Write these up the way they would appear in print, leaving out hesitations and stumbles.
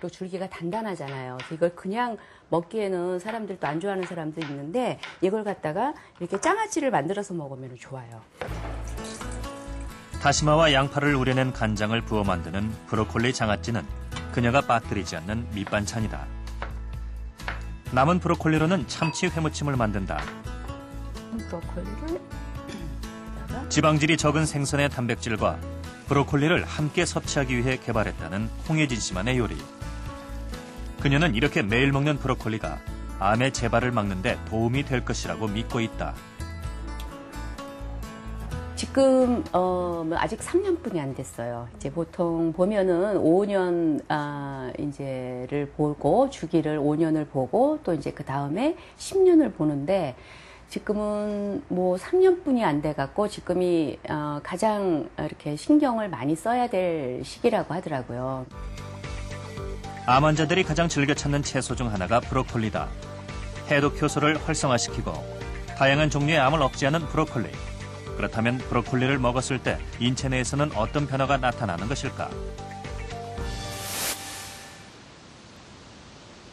또 줄기가 단단하잖아요. 이걸 그냥 먹기에는 사람들도 안 좋아하는 사람들이 있는데 이걸 갖다가 이렇게 장아찌를 만들어서 먹으면 좋아요. 다시마와 양파를 우려낸 간장을 부어 만드는 브로콜리 장아찌는 그녀가 빠뜨리지 않는 밑반찬이다. 남은 브로콜리로는 참치 회무침을 만든다. 브로콜리를 지방질이 적은 생선의 단백질과 브로콜리를 함께 섭취하기 위해 개발했다는 홍예진 씨만의 요리. 그녀는 이렇게 매일 먹는 브로콜리가 암의 재발을 막는 데 도움이 될 것이라고 믿고 있다. 지금 아직 3년뿐이 안 됐어요. 이제 보통 보면은 5년 이제를 보고 주기를 5년을 보고 또 이제 그 다음에 10년을 보는데 지금은 뭐 3년뿐이 안 돼 갖고 지금이 가장 이렇게 신경을 많이 써야 될 시기라고 하더라고요. 암 환자들이 가장 즐겨 찾는 채소 중 하나가 브로콜리다. 해독 효소를 활성화시키고 다양한 종류의 암을 억제하는 브로콜리. 그렇다면 브로콜리를 먹었을 때 인체 내에서는 어떤 변화가 나타나는 것일까?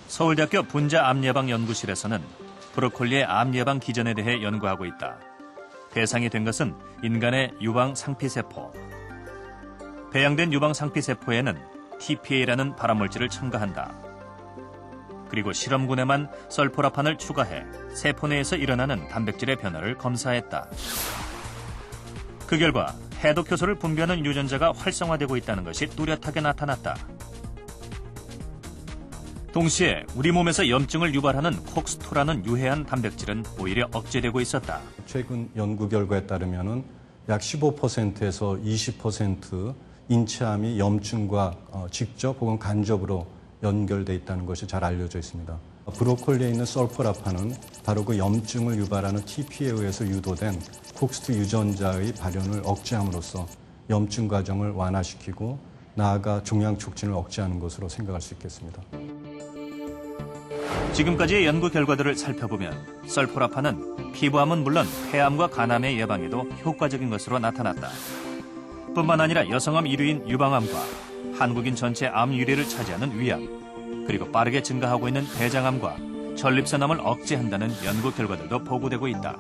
서울대학교 분자암예방연구실에서는 브로콜리의 암 예방 기전에 대해 연구하고 있다. 대상이 된 것은 인간의 유방상피세포. 배양된 유방상피세포에는 TPA라는 발암물질을 첨가한다. 그리고 실험군에만 설포라판을 추가해 세포 내에서 일어나는 단백질의 변화를 검사했다. 그 결과 해독효소를 분비하는 유전자가 활성화되고 있다는 것이 뚜렷하게 나타났다. 동시에 우리 몸에서 염증을 유발하는 콕스2라는 유해한 단백질은 오히려 억제되고 있었다. 최근 연구 결과에 따르면 약 15%에서 20% 인체암이 염증과 직접 혹은 간접으로 연결돼 있다는 것이 잘 알려져 있습니다. 브로콜리에 있는 설포라판은 바로 그 염증을 유발하는 TP에 의해서 유도된 콕스2 유전자의 발현을 억제함으로써 염증 과정을 완화시키고 나아가 종양 촉진을 억제하는 것으로 생각할 수 있겠습니다. 지금까지의 연구 결과들을 살펴보면 설포라판은 피부암은 물론 폐암과 간암의 예방에도 효과적인 것으로 나타났다. 뿐만 아니라 여성암 1위인 유방암과 한국인 전체 암 1위를 차지하는 위암, 그리고 빠르게 증가하고 있는 대장암과 전립선암을 억제한다는 연구 결과들도 보고되고 있다.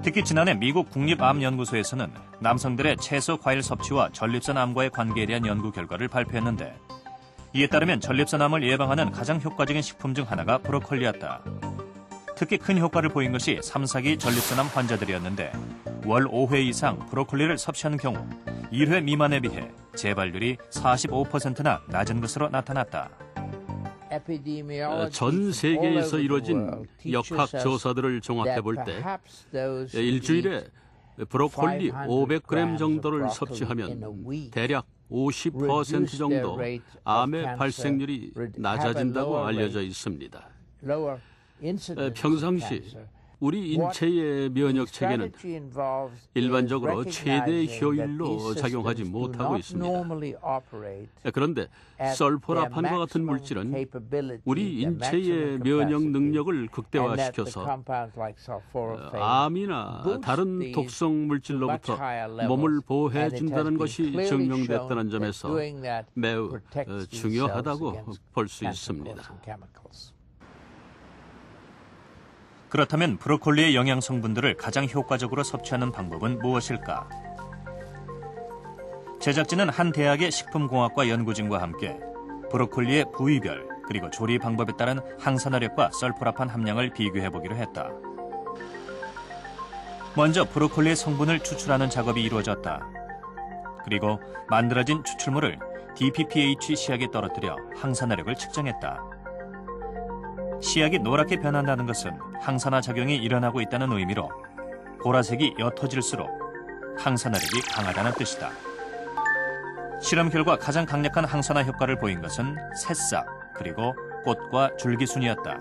특히 지난해 미국 국립암연구소에서는 남성들의 채소 과일 섭취와 전립선암과의 관계에 대한 연구 결과를 발표했는데 이에 따르면 전립선암을 예방하는 가장 효과적인 식품 중 하나가 브로콜리였다. 특히 큰 효과를 보인 것이 3, 4기 전립선암 환자들이었는데 월 5회 이상 브로콜리를 섭취하는 경우 1회 미만에 비해 재발률이 45%나 낮은 것으로 나타났다. 전 세계에서 이루어진 역학 조사들을 종합해 볼 때 일주일에 브로콜리 500g 정도를 섭취하면 대략 50% 정도 암의 발생률이 낮아진다고 알려져 있습니다. 평상시 우리 인체의 면역 체계는 일반적으로 최대의 효율로 작용하지 못하고 있습니다. 그런데 설포라판과 같은 물질은 우리 인체의 면역 능력을 극대화시켜서 암이나 다른 독성 물질로부터 몸을 보호해 준다는 것이 증명됐다는 점에서 매우 중요하다고 볼 수 있습니다. 그렇다면 브로콜리의 영양 성분들을 가장 효과적으로 섭취하는 방법은 무엇일까? 제작진은 한 대학의 식품공학과 연구진과 함께 브로콜리의 부위별 그리고 조리 방법에 따른 항산화력과 설포라판 함량을 비교해보기로 했다. 먼저 브로콜리의 성분을 추출하는 작업이 이루어졌다. 그리고 만들어진 추출물을 DPPH 시약에 떨어뜨려 항산화력을 측정했다. 시약이 노랗게 변한다는 것은 항산화 작용이 일어나고 있다는 의미로 보라색이 옅어질수록 항산화력이 강하다는 뜻이다. 실험 결과 가장 강력한 항산화 효과를 보인 것은 새싹 그리고 꽃과 줄기순이었다.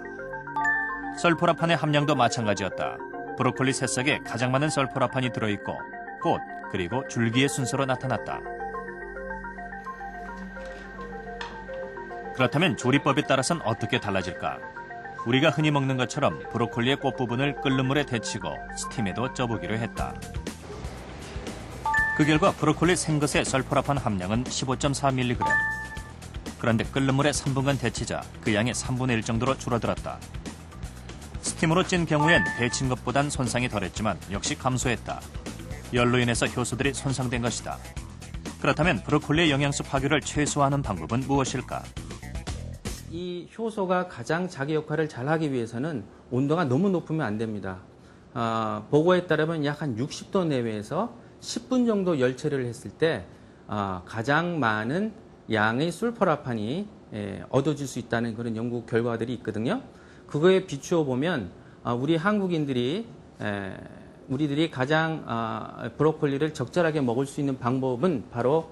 설포라판의 함량도 마찬가지였다. 브로콜리 새싹에 가장 많은 설포라판이 들어있고 꽃 그리고 줄기의 순서로 나타났다. 그렇다면 조리법에 따라서는 어떻게 달라질까? 우리가 흔히 먹는 것처럼 브로콜리의 꽃부분을 끓는 물에 데치고 스팀에도 쪄보기로 했다. 그 결과 브로콜리 생것의 설포라판 함량은 15.4mg, 그런데 끓는 물에 3분간 데치자 그 양의 3분의 1 정도로 줄어들었다. 스팀으로 찐 경우엔 데친 것보단 손상이 덜했지만 역시 감소했다. 열로 인해서 효소들이 손상된 것이다. 그렇다면 브로콜리의 영양소 파괴를 최소화하는 방법은 무엇일까? 이 효소가 가장 자기 역할을 잘하기 위해서는 온도가 너무 높으면 안 됩니다. 보고에 따르면 약 한 60도 내외에서 10분 정도 열처리를 했을 때 가장 많은 양의 술포라판이 얻어질 수 있다는 그런 연구 결과들이 있거든요. 그거에 비추어 보면 우리 한국인들이 우리들이 가장 브로콜리를 적절하게 먹을 수 있는 방법은 바로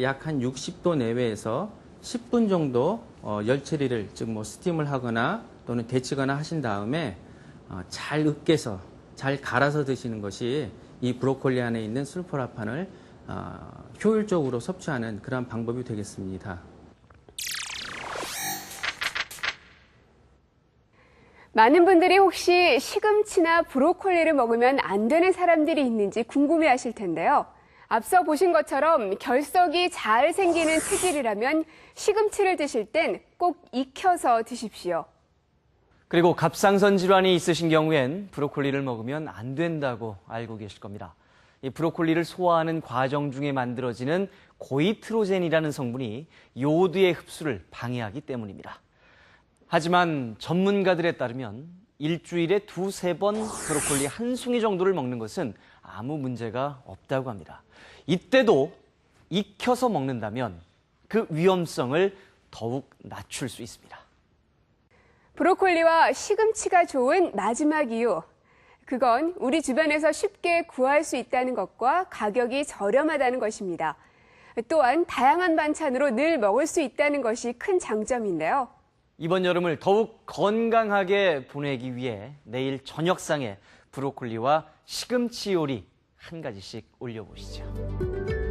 약 한 60도 내외에서 10분 정도 열처리를 즉 뭐 스팀을 하거나 또는 데치거나 하신 다음에 잘 으깨서 잘 갈아서 드시는 것이 이 브로콜리 안에 있는 술포라판을 효율적으로 섭취하는 그런 방법이 되겠습니다. 많은 분들이 혹시 시금치나 브로콜리를 먹으면 안 되는 사람들이 있는지 궁금해하실 텐데요. 앞서 보신 것처럼 결석이 잘 생기는 체질이라면 시금치를 드실 땐 꼭 익혀서 드십시오. 그리고 갑상선 질환이 있으신 경우엔 브로콜리를 먹으면 안 된다고 알고 계실 겁니다. 이 브로콜리를 소화하는 과정 중에 만들어지는 고이트로젠이라는 성분이 요오드의 흡수를 방해하기 때문입니다. 하지만 전문가들에 따르면 일주일에 2-3번 브로콜리 한 송이 정도를 먹는 것은 아무 문제가 없다고 합니다. 이때도 익혀서 먹는다면 그 위험성을 더욱 낮출 수 있습니다. 브로콜리와 시금치가 좋은 마지막 이유. 그건 우리 주변에서 쉽게 구할 수 있다는 것과 가격이 저렴하다는 것입니다. 또한 다양한 반찬으로 늘 먹을 수 있다는 것이 큰 장점인데요. 이번 여름을 더욱 건강하게 보내기 위해 내일 저녁상에 브로콜리와 시금치 요리 한 가지씩 올려보시죠.